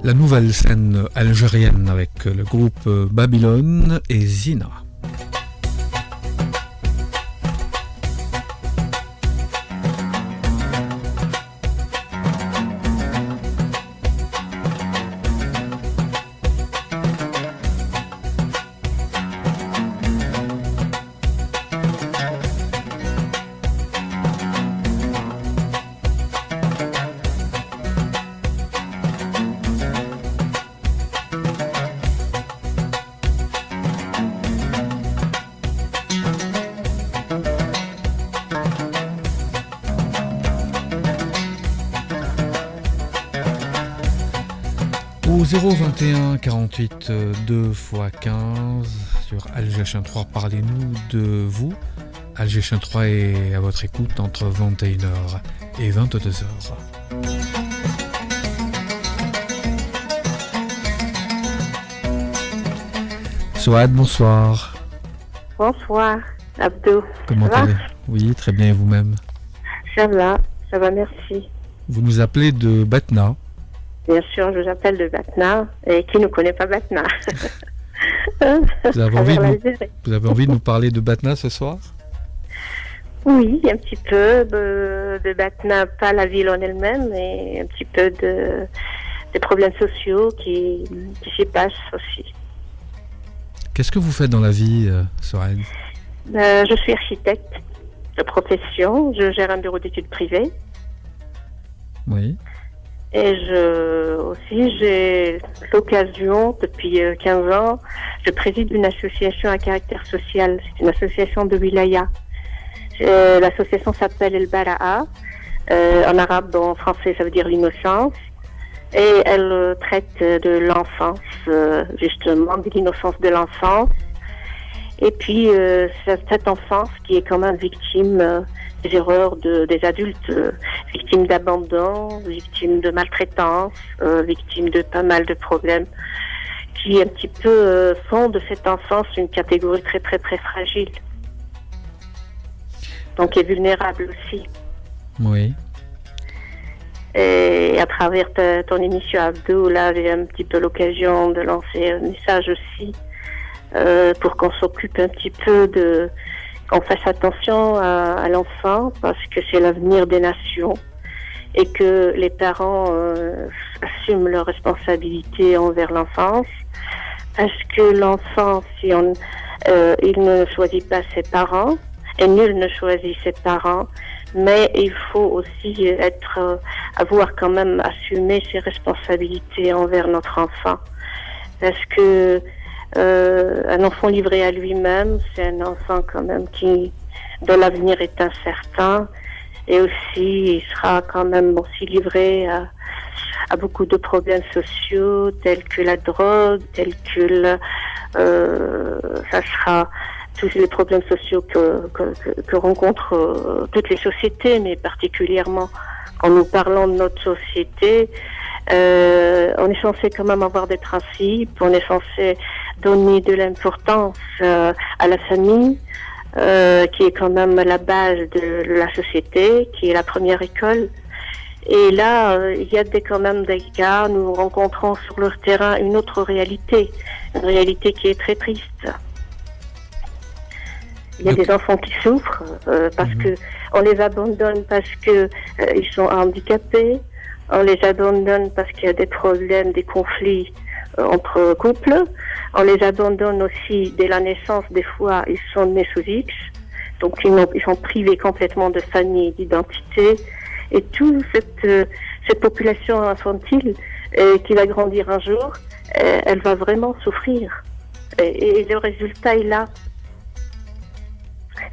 la nouvelle scène algérienne avec le groupe Babylone et Zina. Au 021 48 2 x 15 sur Alger 3, parlez-nous de vous. Alger 3 est à votre écoute entre 21h et 22h. Souad, bonsoir. Bonsoir, Abdou. Comment allez-vous? Oui, très bien, et vous-même? Ça va, merci. Vous nous appelez de Batna. Bien sûr, je vous appelle de Batna. Et qui ne connaît pas Batna? Vous avez envie de nous parler de Batna ce soir? Oui, un petit peu de Batna, pas la ville en elle-même, mais un petit peu des problèmes sociaux qui s'y passent aussi. Qu'est-ce que vous faites dans la vie, Souad? Je suis architecte de profession, je gère un bureau d'études privées. Oui. Et j'ai l'occasion, depuis 15 ans, je préside une association à caractère social. C'est une association de wilaya. L'association s'appelle El Bara'a. En arabe, en français, ça veut dire l'innocence. Et elle traite de l'enfance, justement, de l'innocence de l'enfance. Et puis, cette enfance qui est quand même victime des erreurs des adultes, victimes d'abandon, victimes de maltraitance, victimes de pas mal de problèmes, qui un petit peu font de cette enfance une catégorie très très très fragile. Donc est vulnérable aussi. Oui. Et à travers ton émission, Abdou, là, j'ai un petit peu l'occasion de lancer un message aussi pour qu'on s'occupe un petit peu qu'on fasse attention à l'enfant parce que c'est l'avenir des nations et que les parents assument leurs responsabilités envers l'enfance parce que l'enfant, il ne choisit pas ses parents et nul ne choisit ses parents, mais il faut aussi avoir quand même assumé ses responsabilités envers notre enfant parce que un enfant livré à lui-même, c'est un enfant quand même dont l'avenir est incertain et aussi il sera quand même aussi livré à beaucoup de problèmes sociaux tels que la drogue, tels que ça sera tous les problèmes sociaux que rencontrent toutes les sociétés, mais particulièrement quand nous parlons de notre société. On est censé quand même avoir des principes, on est censé donner de l'importance à la famille, qui est quand même la base de la société, qui est la première école. Et là, il y a quand même des cas, nous rencontrons sur le terrain une autre réalité, une réalité qui est très triste. Il y a des enfants qui souffrent parce que on les abandonne parce que ils sont handicapés. On les abandonne parce qu'il y a des problèmes, des conflits entre couples. On les abandonne aussi dès la naissance. Des fois, ils sont nés sous X. Donc, ils sont privés complètement de famille et d'identité. Et toute cette population infantile qui va grandir un jour, elle va vraiment souffrir. Et le résultat est là.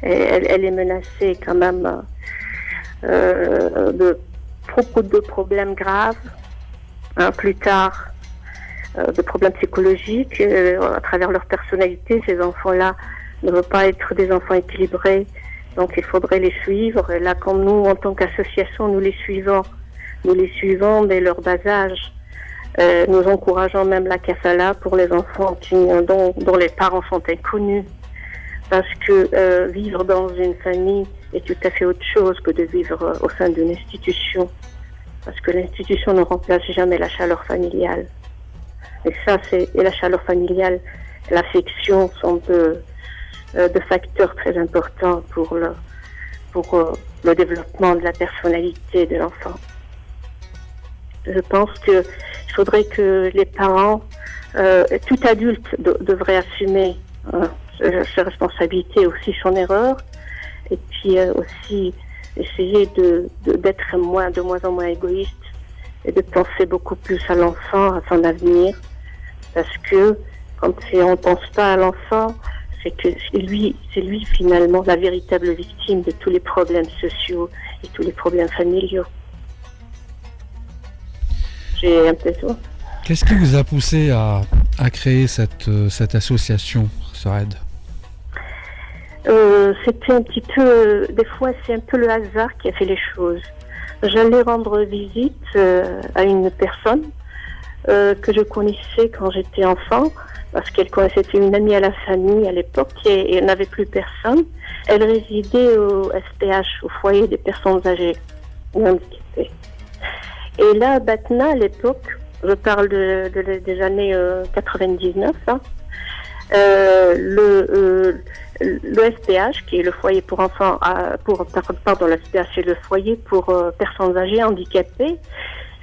Elle est menacée quand même de beaucoup de problèmes graves, plus tard, de problèmes psychologiques, à travers leur personnalité. Ces enfants-là ne veulent pas être des enfants équilibrés, donc il faudrait les suivre. Et là, comme nous, en tant qu'association, nous les suivons dès leur bas âge. Nous encourageons même la kafala pour les enfants dont les parents sont inconnus. Parce que vivre dans une famille est tout à fait autre chose que de vivre au sein d'une institution. Parce que l'institution ne remplace jamais la chaleur familiale. Et ça, et la chaleur familiale, l'affection sont de facteurs très importants pour le développement de la personnalité de l'enfant. Je pense qu'il faudrait que les parents, tout adulte devrait assumer ses responsabilités, aussi son erreur, et puis aussi essayer d'être de moins en moins égoïste et de penser beaucoup plus à l'enfant, à son avenir, parce que quand on ne pense pas à l'enfant, c'est lui finalement la véritable victime de tous les problèmes sociaux et tous les problèmes familiaux. J'ai l'impression. Qu'est-ce qui vous a poussé à créer cette association, Sored? C'était un petit peu, des fois c'est un peu le hasard qui a fait les choses. J'allais rendre visite à une personne que je connaissais quand j'étais enfant, parce c'était une amie à la famille à l'époque et elle n'avait plus personne. Elle résidait au SPH, au foyer des personnes âgées ou handicapées. Et là, à Batna, à l'époque, je parle des années 99, hein, le SPH, qui est le foyer pour enfants, le SPH, c'est le foyer pour personnes âgées handicapées,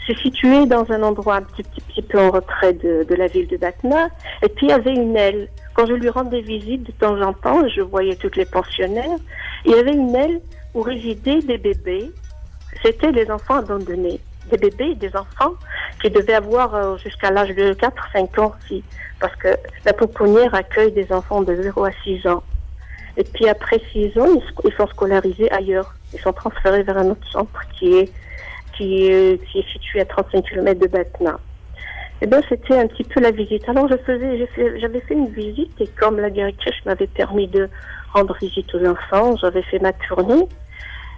se situait dans un endroit un petit peu en retrait de la ville de Batna. Et puis il y avait une aile. Quand je lui rendais visite de temps en temps, je voyais toutes les pensionnaires, il y avait une aile où résidaient des bébés. C'était des enfants abandonnés. Des bébés et des enfants qui devaient avoir jusqu'à l'âge de 4-5 ans aussi. Parce que la pouponnière accueille des enfants de 0 à 6 ans. Et puis après 6 ans, ils sont scolarisés ailleurs. Ils sont transférés vers un autre centre qui est situé à 35 km de Batna. Et bien, c'était un petit peu la visite. Alors, j'avais fait une visite et comme la directrice m'avait permis de rendre visite aux enfants, j'avais fait ma tournée.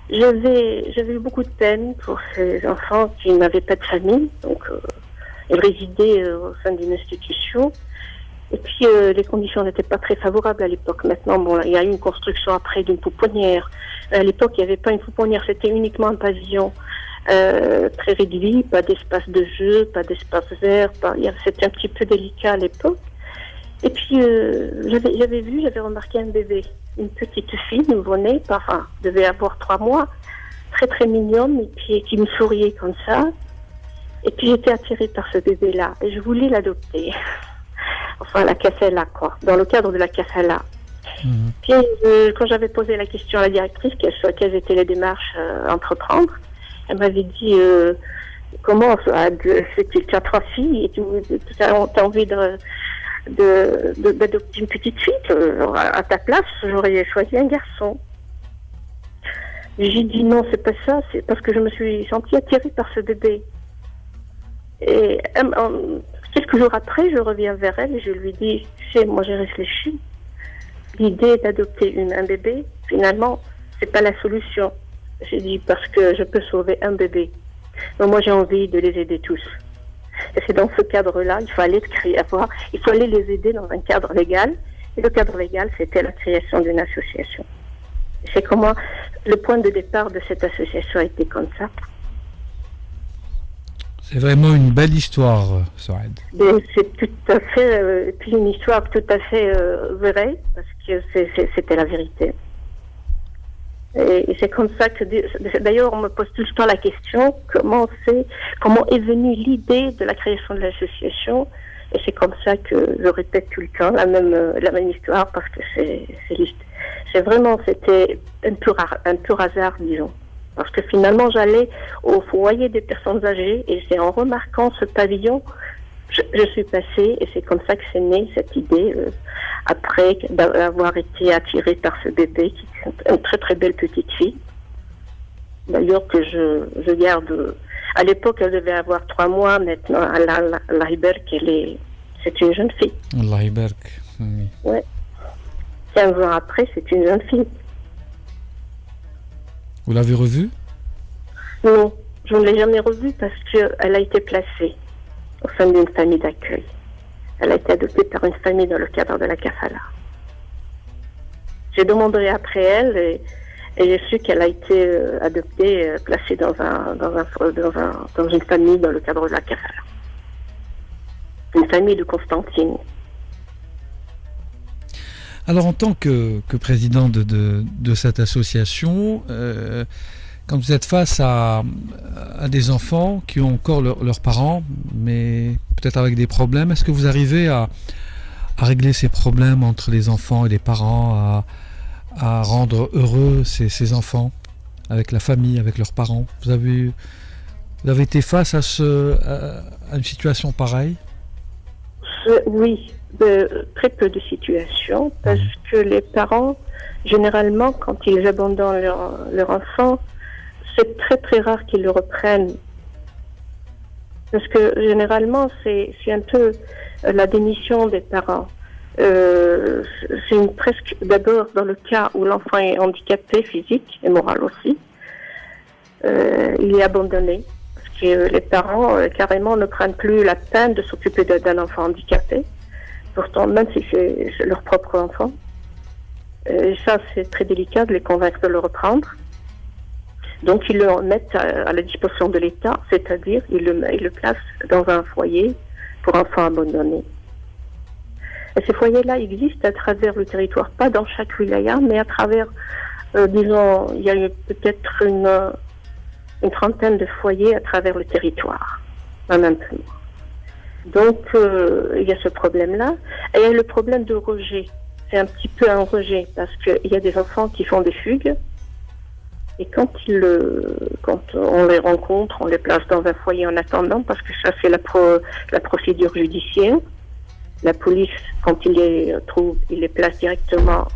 J'avais eu beaucoup de peine pour ces enfants qui n'avaient pas de famille, donc ils résidaient au sein d'une institution. Et puis, les conditions n'étaient pas très favorables à l'époque. Maintenant, bon, il y a eu une construction après d'une pouponnière. À l'époque, il n'y avait pas une pouponnière, c'était uniquement un pavillon. Très réduit, pas d'espace de jeu, pas d'espace vert, c'était un petit peu délicat à l'époque. Et puis j'avais remarqué un bébé, une petite fille nouveau-née, devait avoir 3 mois, très très mignonne, et puis qui me souriait comme ça. Et puis j'étais attirée par ce bébé-là, et je voulais l'adopter. Enfin, la kafala, quoi, dans le cadre de la kafala. Mmh. Puis quand j'avais posé la question à la directrice, quelles étaient les démarches à entreprendre, elle m'avait dit comment tu as 3 filles et tu as envie d'adopter une petite fille. À ta place, j'aurais choisi un garçon. J'ai dit non, c'est pas ça, c'est parce que je me suis sentie attirée par ce bébé. Et quelques jours après, je reviens vers elle et je lui dis, tu sais, moi j'ai réfléchi. L'idée d'adopter un bébé, finalement, c'est pas la solution. J'ai dit parce que je peux sauver un bébé. Donc moi j'ai envie de les aider tous. Et c'est dans ce cadre-là, il fallait les aider dans un cadre légal. Et le cadre légal, c'était la création d'une association. C'est comment le point de départ de cette association a été comme ça. C'est vraiment une belle histoire, Sored. C'est tout à fait une histoire tout à fait vraie, parce que c'était la vérité. Et c'est comme ça que, d'ailleurs, on me pose tout le temps la question, comment est venue l'idée de la création de l'association. Et c'est comme ça que je répète tout le temps la même histoire, parce que c'était un pur hasard, disons. Parce que finalement, j'allais au foyer des personnes âgées, et c'est en remarquant ce pavillon, je suis passée, et c'est comme ça que c'est née cette idée, après d'avoir été attirée par ce bébé, qui est une très très belle petite fille. D'ailleurs que je garde, à l'époque elle devait avoir 3 mois, maintenant Allah Iberk, c'est une jeune fille. Allah Iberk, oui. Ouais. 15 ans après, c'est une jeune fille. Vous l'avez revue? Non, je ne l'ai jamais revue parce qu'elle a été placée au sein d'une famille d'accueil. Elle a été adoptée par une famille dans le cadre de la kafala. J'ai demandé après elle et j'ai su qu'elle a été adoptée, placée dans une famille dans le cadre de la kafala. une famille de Constantine. Alors, en tant que président de cette association, quand vous êtes face à des enfants qui ont encore leurs parents, mais peut-être avec des problèmes, est-ce que vous arrivez à régler ces problèmes entre les enfants et les parents, à rendre heureux ces enfants, avec la famille, avec leurs parents? Vous avez été face à une situation pareille? Oui, très peu de situations, parce que les parents, généralement, quand ils abandonnent leur enfant, c'est très très rare qu'ils le reprennent. Parce que généralement, c'est un peu la démission des parents. C'est presque d'abord dans le cas où l'enfant est handicapé physique et moral aussi. Il est abandonné. Parce que les parents carrément ne prennent plus la peine de s'occuper d'un enfant handicapé. Pourtant, même si c'est leur propre enfant. Et ça, c'est très délicat de les convaincre de le reprendre. Donc, ils le mettent à la disposition de l'État, c'est-à-dire ils le placent dans un foyer pour enfants abandonnés. Et ces foyers-là existent à travers le territoire, pas dans chaque wilaya, mais à travers, disons, il y a peut-être une trentaine de foyers à travers le territoire, en même temps. Donc, il y a ce problème-là. Et il y a le problème de rejet. C'est un petit peu un rejet, parce qu'il y a des enfants qui font des fugues. Et quand on les rencontre, on les place dans un foyer en attendant, parce que ça, c'est la procédure judiciaire. La police, quand il les trouve, il les place directement,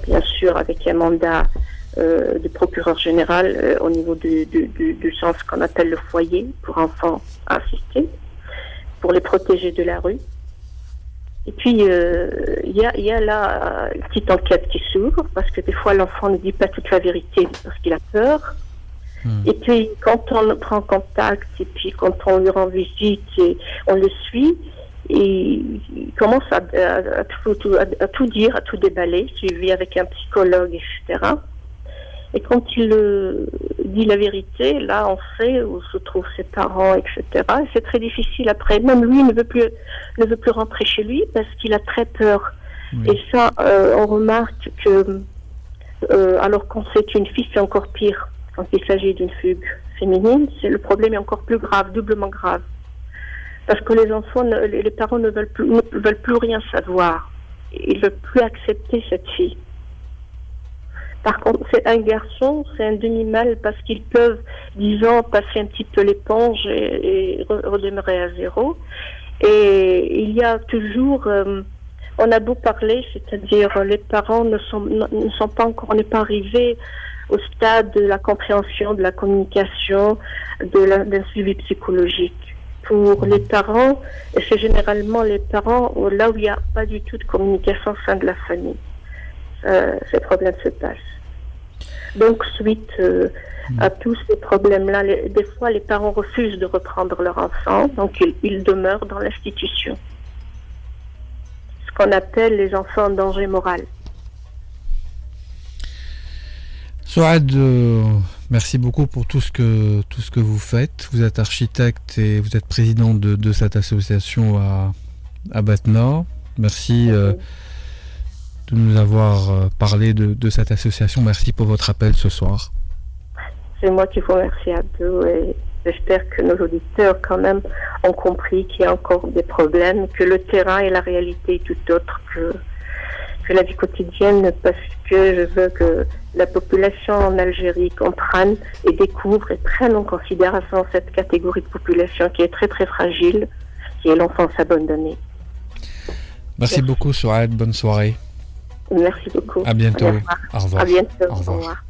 bien sûr, avec un mandat du procureur général au niveau du centre qu'on appelle le foyer pour enfants assistés, pour les protéger de la rue. Et puis, il y a là une petite enquête qui s'ouvre, parce que des fois, l'enfant ne dit pas toute la vérité parce qu'il a peur. Et puis, quand on prend contact, et puis quand on lui rend visite, et on le suit, et il commence à tout dire, à tout déballer, suivi avec un psychologue, etc. Et quand il dit la vérité, là, on sait où se trouvent ses parents, etc. Et c'est très difficile après. Même lui ne veut plus rentrer chez lui parce qu'il a très peur. Oui. Et ça, on remarque que, alors quand c'est une fille, c'est encore pire. Quand il s'agit d'une fugue féminine, le problème est encore plus grave, doublement grave. Parce que les enfants, les parents ne veulent plus rien savoir. Ils ne veulent plus accepter cette fille. Par contre, c'est un garçon, c'est un demi-mâle parce qu'ils peuvent, disons, passer un petit peu l'éponge et redémarrer à zéro. Et il y a toujours, on a beau parler, c'est-à-dire les parents ne sont pas encore, on n'est pas arrivé au stade de la compréhension, de la communication, d'un suivi psychologique. Pour les parents, et c'est généralement les parents là où il n'y a pas du tout de communication au sein de la famille. Ces problèmes se passent. Donc, suite à tous ces problèmes-là, des fois, les parents refusent de reprendre leur enfant, donc ils demeurent dans l'institution. Ce qu'on appelle les enfants en danger moral. Souad, merci beaucoup pour tout ce que vous faites. Vous êtes architecte et vous êtes président de cette association à Batna. Merci. De nous avoir parlé de cette association. Merci pour votre appel ce soir. C'est moi qui vous remercie, Abdou, et j'espère que nos auditeurs quand même ont compris qu'il y a encore des problèmes, que le terrain et la réalité est tout autre que la vie quotidienne, parce que je veux que la population en Algérie comprenne et découvre et prenne en considération cette catégorie de population qui est très très fragile, qui est l'enfance abandonnée. Merci beaucoup, Souad. Bonne soirée. Merci beaucoup. À bientôt. Au revoir. À bientôt. Au revoir. Au revoir.